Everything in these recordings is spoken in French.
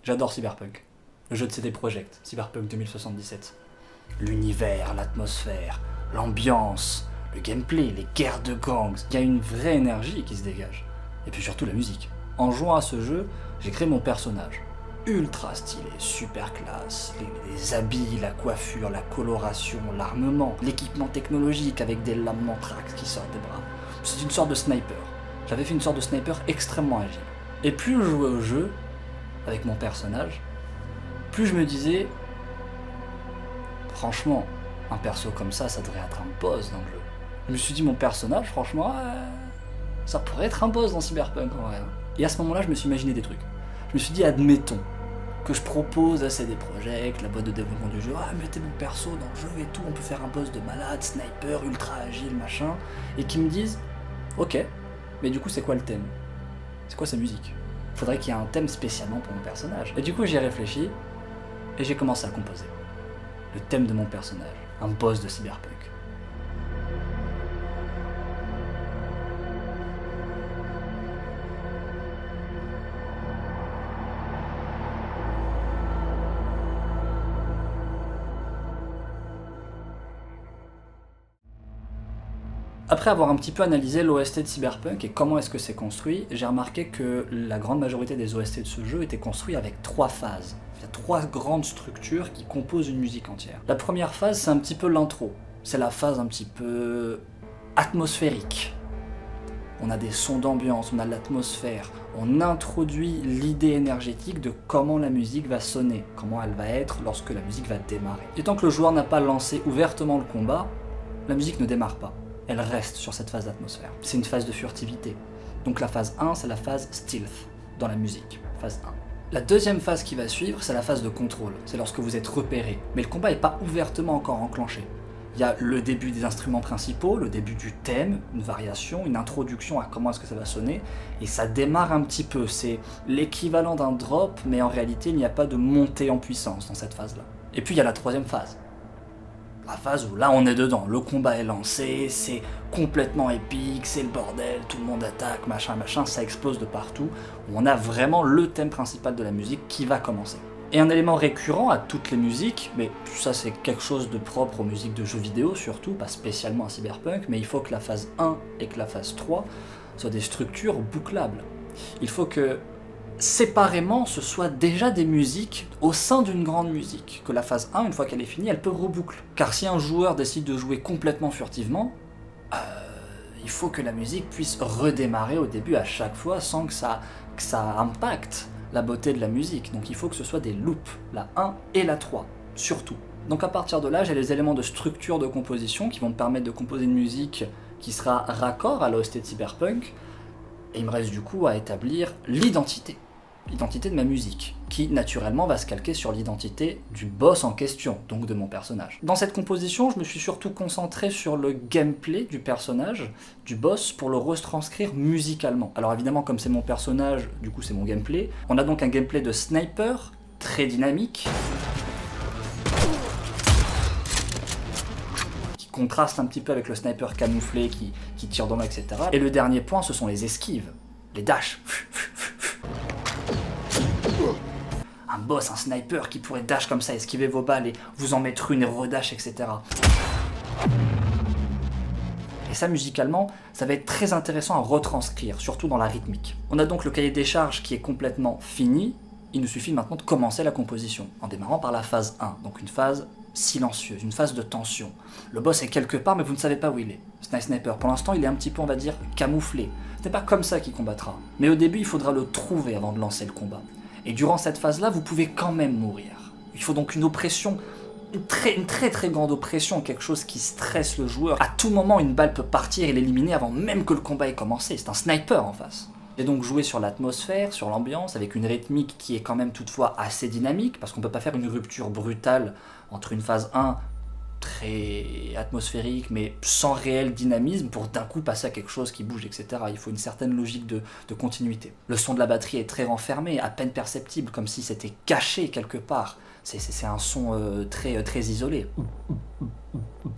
J'adore Cyberpunk. Le jeu de CD Projekt, Cyberpunk 2077. L'univers, l'atmosphère, l'ambiance, le gameplay, les guerres de gangs. Il y a une vraie énergie qui se dégage. Et puis surtout la musique. En jouant à ce jeu, j'ai créé mon personnage. Ultra stylé, super classe, les habits, la coiffure, la coloration, l'armement, l'équipement technologique avec des lames mantrax qui sortent des bras. C'est une sorte de sniper. J'avais fait une sorte de sniper extrêmement agile. Et plus je jouais au jeu, avec mon personnage, plus je me disais, franchement, un perso comme ça devrait être un boss dans le jeu. Je me suis dit, mon personnage, franchement, ça pourrait être un boss dans Cyberpunk en vrai. Et à ce moment-là, je me suis imaginé des trucs. Je me suis dit, admettons que je propose à CD Projekt, la boîte de développement du jeu, mettez mon perso dans le jeu et tout, on peut faire un boss de malade, sniper, ultra agile, machin, et qu'ils me disent, ok, mais du coup c'est quoi le thème? C'est quoi sa musique? Faudrait qu'il y ait un thème spécialement pour mon personnage. Et du coup j'y ai réfléchi, et j'ai commencé à composer. Le thème de mon personnage, un boss de Cyberpunk. Après avoir un petit peu analysé l'OST de Cyberpunk et comment est-ce que c'est construit, j'ai remarqué que la grande majorité des OST de ce jeu étaient construits avec 3 phases. Il y a 3 grandes structures qui composent une musique entière. La première phase, c'est un petit peu l'intro. C'est la phase un petit peu atmosphérique. On a des sons d'ambiance, on a l'atmosphère, on introduit l'idée énergétique de comment la musique va sonner, comment elle va être lorsque la musique va démarrer. Et tant que le joueur n'a pas lancé ouvertement le combat, la musique ne démarre pas. Elle reste sur cette phase d'atmosphère. C'est une phase de furtivité. Donc la phase 1, c'est la phase stealth dans la musique, phase 1. La deuxième phase qui va suivre, c'est la phase de contrôle. C'est lorsque vous êtes repéré. Mais le combat n'est pas ouvertement encore enclenché. Il y a le début des instruments principaux, le début du thème, une variation, une introduction à comment est-ce que ça va sonner, et ça démarre un petit peu. C'est l'équivalent d'un drop, mais en réalité, il n'y a pas de montée en puissance dans cette phase-là. Et puis il y a la troisième phase. La phase où là on est dedans, le combat est lancé, c'est complètement épique, c'est le bordel, tout le monde attaque, machin, ça explose de partout. On a vraiment le thème principal de la musique qui va commencer. Et un élément récurrent à toutes les musiques, mais ça c'est quelque chose de propre aux musiques de jeux vidéo surtout, pas spécialement à Cyberpunk, mais il faut que la phase 1 et que la phase 3 soient des structures bouclables. Il faut que séparément, ce soit déjà des musiques au sein d'une grande musique. Que la phase 1, une fois qu'elle est finie, elle peut reboucle. Car si un joueur décide de jouer complètement furtivement, il faut que la musique puisse redémarrer au début à chaque fois sans que ça impacte la beauté de la musique. Donc il faut que ce soit des loops, la 1 et la 3, surtout. Donc à partir de là, j'ai les éléments de structure de composition qui vont me permettre de composer une musique qui sera raccord à l'OST de Cyberpunk, et il me reste du coup à établir l'identité de ma musique, qui naturellement va se calquer sur l'identité du boss en question, donc de mon personnage. Dans cette composition, je me suis surtout concentré sur le gameplay du personnage, du boss, pour le retranscrire musicalement. Alors évidemment, comme c'est mon personnage, du coup c'est mon gameplay. On a donc un gameplay de sniper, très dynamique, qui contraste un petit peu avec le sniper camouflé qui tire dans l'eau, etc. Et le dernier point, ce sont les esquives, les dashs. Un boss, un sniper qui pourrait dash comme ça, esquiver vos balles et vous en mettre une et redash, etc. Et ça, musicalement, ça va être très intéressant à retranscrire, surtout dans la rythmique. On a donc le cahier des charges qui est complètement fini. Il nous suffit maintenant de commencer la composition, en démarrant par la phase 1, donc une phase silencieuse, une phase de tension. Le boss est quelque part, mais vous ne savez pas où il est. Sniper, pour l'instant, il est un petit peu, on va dire, camouflé. C'est pas comme ça qu'il combattra. Mais au début, il faudra le trouver avant de lancer le combat. Et durant cette phase-là, vous pouvez quand même mourir. Il faut donc une oppression, une très grande oppression, quelque chose qui stresse le joueur. À tout moment, une balle peut partir et l'éliminer avant même que le combat ait commencé. C'est un sniper en face. J'ai donc joué sur l'atmosphère, sur l'ambiance, avec une rythmique qui est quand même toutefois assez dynamique, parce qu'on ne peut pas faire une rupture brutale entre une phase 1 très atmosphérique, mais sans réel dynamisme, pour d'un coup passer à quelque chose qui bouge, etc. Il faut une certaine logique de continuité. Le son de la batterie est très renfermé, à peine perceptible, comme si c'était caché quelque part. C'est un son très isolé.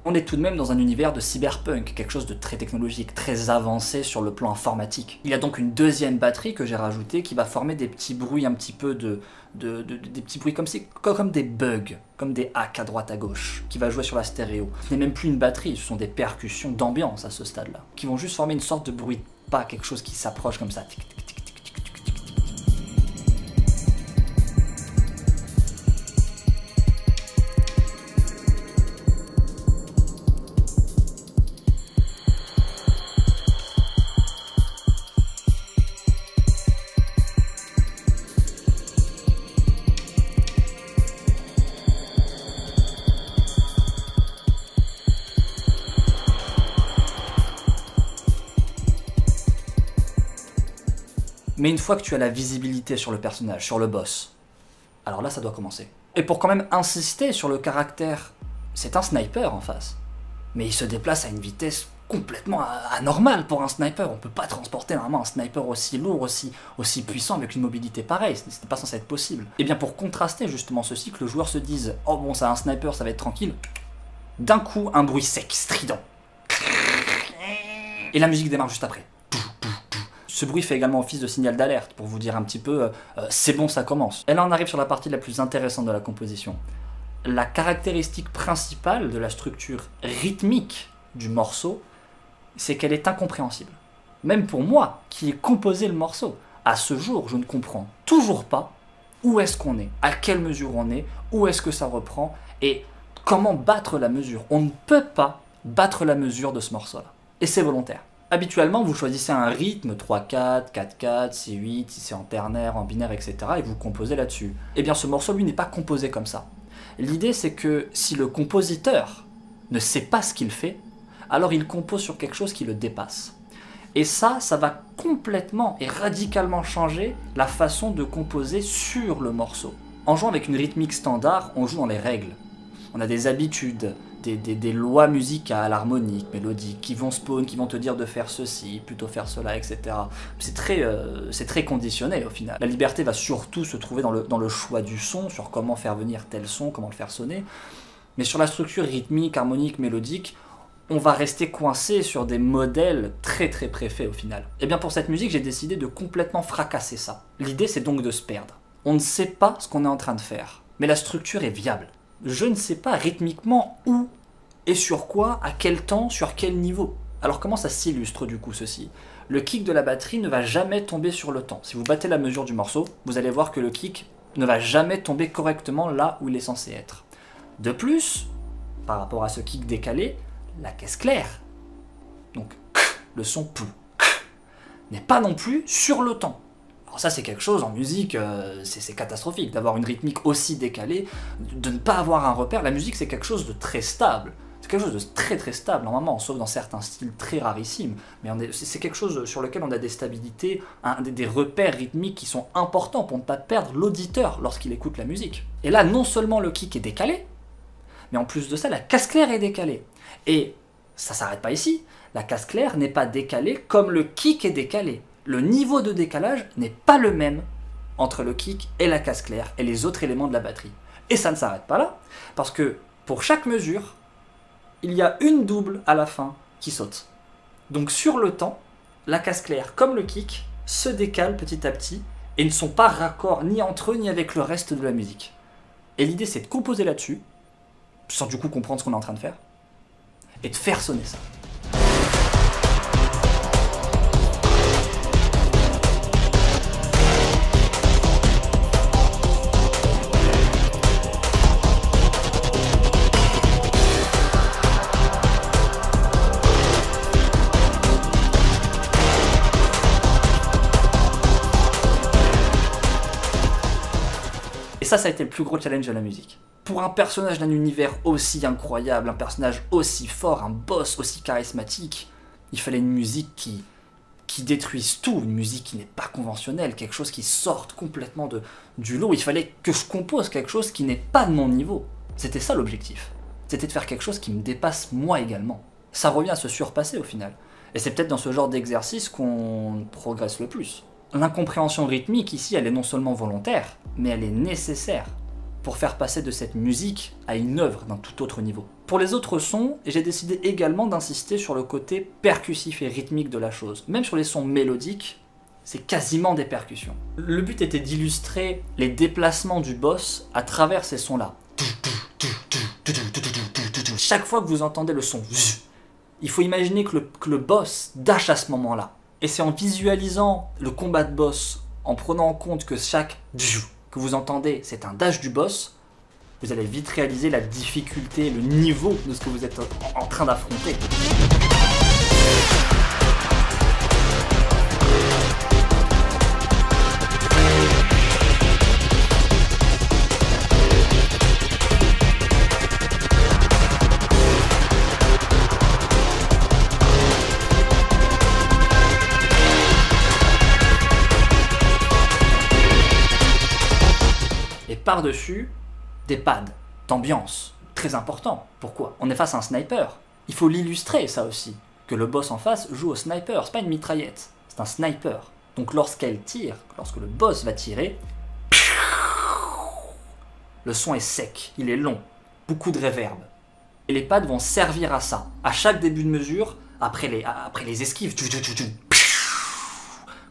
On est tout de même dans un univers de cyberpunk, quelque chose de très technologique, très avancé sur le plan informatique. Il y a donc une deuxième batterie que j'ai rajoutée qui va former des petits bruits un petit peu des petits bruits comme des bugs, comme des hacks à droite à gauche, qui va jouer sur la stéréo. Ce n'est même plus une batterie, ce sont des percussions d'ambiance à ce stade-là, qui vont juste former une sorte de bruit de pas, quelque chose qui s'approche comme ça. Mais une fois que tu as la visibilité sur le personnage, sur le boss, alors là ça doit commencer. Et pour quand même insister sur le caractère, c'est un sniper en face. Mais il se déplace à une vitesse complètement anormale pour un sniper. On peut pas transporter normalement un sniper aussi lourd, aussi puissant avec une mobilité pareille. C'était pas censé être possible. Et bien pour contraster justement ceci, que le joueur se dise « Oh bon, c'est un sniper, ça va être tranquille », d'un coup un bruit sec, strident. Et la musique démarre juste après. Ce bruit fait également office de signal d'alerte pour vous dire un petit peu c'est bon, ça commence. Et là on arrive sur la partie la plus intéressante de la composition. La caractéristique principale de la structure rythmique du morceau, c'est qu'elle est incompréhensible. Même pour moi, qui ai composé le morceau, à ce jour, je ne comprends toujours pas où est-ce qu'on est, à quelle mesure on est, où est-ce que ça reprend, et comment battre la mesure. On ne peut pas battre la mesure de ce morceau-là. Et c'est volontaire. Habituellement, vous choisissez un rythme 3-4, 4-4, C8, si c'est en ternaire, en binaire, etc. et vous composez là-dessus. Eh bien, ce morceau, lui, n'est pas composé comme ça. L'idée, c'est que si le compositeur ne sait pas ce qu'il fait, alors il compose sur quelque chose qui le dépasse. Et ça va complètement et radicalement changer la façon de composer sur le morceau. En jouant avec une rythmique standard, on joue dans les règles. On a des habitudes, des lois musicales, harmoniques, mélodiques, qui vont spawn, qui vont te dire de faire ceci, plutôt faire cela, etc. C'est très conditionné au final. La liberté va surtout se trouver dans le choix du son, sur comment faire venir tel son, comment le faire sonner. Mais sur la structure rythmique, harmonique, mélodique, on va rester coincé sur des modèles très préfaits au final. Et bien pour cette musique, j'ai décidé de complètement fracasser ça. L'idée c'est donc de se perdre. On ne sait pas ce qu'on est en train de faire, mais la structure est viable. Je ne sais pas rythmiquement où et sur quoi, à quel temps, sur quel niveau. Alors comment ça s'illustre du coup ceci? Le kick de la batterie ne va jamais tomber sur le temps. Si vous battez la mesure du morceau, vous allez voir que le kick ne va jamais tomber correctement là où il est censé être. De plus, par rapport à ce kick décalé, la caisse claire, donc le son pou, n'est pas non plus sur le temps. Alors ça c'est quelque chose en musique, c'est catastrophique d'avoir une rythmique aussi décalée, de ne pas avoir un repère. La musique c'est quelque chose de très stable, c'est quelque chose de très stable normalement, sauf dans certains styles très rarissimes, mais c'est quelque chose sur lequel on a des stabilités, des repères rythmiques qui sont importants pour ne pas perdre l'auditeur lorsqu'il écoute la musique. Et là non seulement le kick est décalé, mais en plus de ça la casse claire est décalée. Et ça s'arrête pas ici, la casse claire n'est pas décalée comme le kick est décalé. Le niveau de décalage n'est pas le même entre le kick et la casse claire et les autres éléments de la batterie. Et ça ne s'arrête pas là, parce que pour chaque mesure, il y a une double à la fin qui saute. Donc sur le temps, la casse claire comme le kick se décalent petit à petit et ne sont pas raccords ni entre eux ni avec le reste de la musique. Et l'idée c'est de composer là-dessus, sans du coup comprendre ce qu'on est en train de faire, et de faire sonner ça. Et ça a été le plus gros challenge de la musique. Pour un personnage d'un univers aussi incroyable, un personnage aussi fort, un boss aussi charismatique, il fallait une musique qui détruise tout, une musique qui n'est pas conventionnelle, quelque chose qui sorte complètement du lot. Il fallait que je compose quelque chose qui n'est pas de mon niveau. C'était ça l'objectif. C'était de faire quelque chose qui me dépasse moi également. Ça revient à se surpasser au final. Et c'est peut-être dans ce genre d'exercice qu'on progresse le plus. L'incompréhension rythmique ici, elle est non seulement volontaire, mais elle est nécessaire pour faire passer de cette musique à une œuvre d'un tout autre niveau. Pour les autres sons, j'ai décidé également d'insister sur le côté percussif et rythmique de la chose. Même sur les sons mélodiques, c'est quasiment des percussions. Le but était d'illustrer les déplacements du boss à travers ces sons-là. Chaque fois que vous entendez le son, il faut imaginer que le boss dash à ce moment-là. Et c'est en visualisant le combat de boss, en prenant en compte que chaque que vous entendez, c'est un dash du boss, vous allez vite réaliser la difficulté, le niveau de ce que vous êtes en train d'affronter. Et par-dessus, des pads d'ambiance, très important. Pourquoi? On est face à un sniper. Il faut l'illustrer, ça aussi. Que le boss en face joue au sniper, c'est pas une mitraillette, c'est un sniper. Donc lorsqu'elle tire, lorsque le boss va tirer, le son est sec, il est long, beaucoup de reverb. Et les pads vont servir à ça. À chaque début de mesure, après les esquives,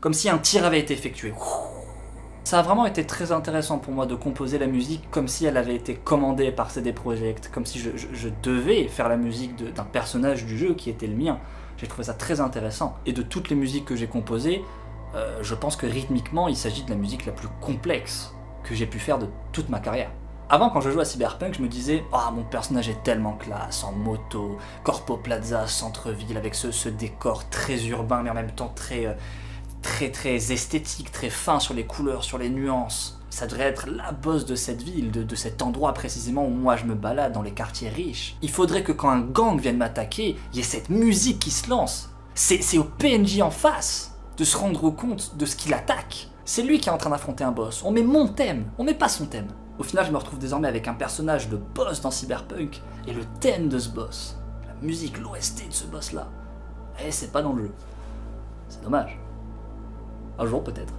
comme si un tir avait été effectué. Ça a vraiment été très intéressant pour moi de composer la musique comme si elle avait été commandée par CD Projekt, comme si je devais faire la musique d'un personnage du jeu qui était le mien. J'ai trouvé ça très intéressant. Et de toutes les musiques que j'ai composées, je pense que rythmiquement, il s'agit de la musique la plus complexe que j'ai pu faire de toute ma carrière. Avant, quand je jouais à Cyberpunk, je me disais « Ah, mon personnage est tellement classe, en moto, Corpo Plaza, centre-ville, avec ce décor très urbain, mais en même temps très esthétique, très fin sur les couleurs, sur les nuances. Ça devrait être la boss de cette ville, de cet endroit précisément où moi je me balade dans les quartiers riches. Il faudrait que quand un gang vienne m'attaquer, il y ait cette musique qui se lance. C'est au PNJ en face de se rendre compte de ce qu'il attaque. C'est lui qui est en train d'affronter un boss. On met mon thème, on met pas son thème. Au final, je me retrouve désormais avec un personnage, le boss dans Cyberpunk, et le thème de ce boss. La musique, l'OST de ce boss-là. Et c'est pas dans le jeu. C'est dommage. Un jour peut-être.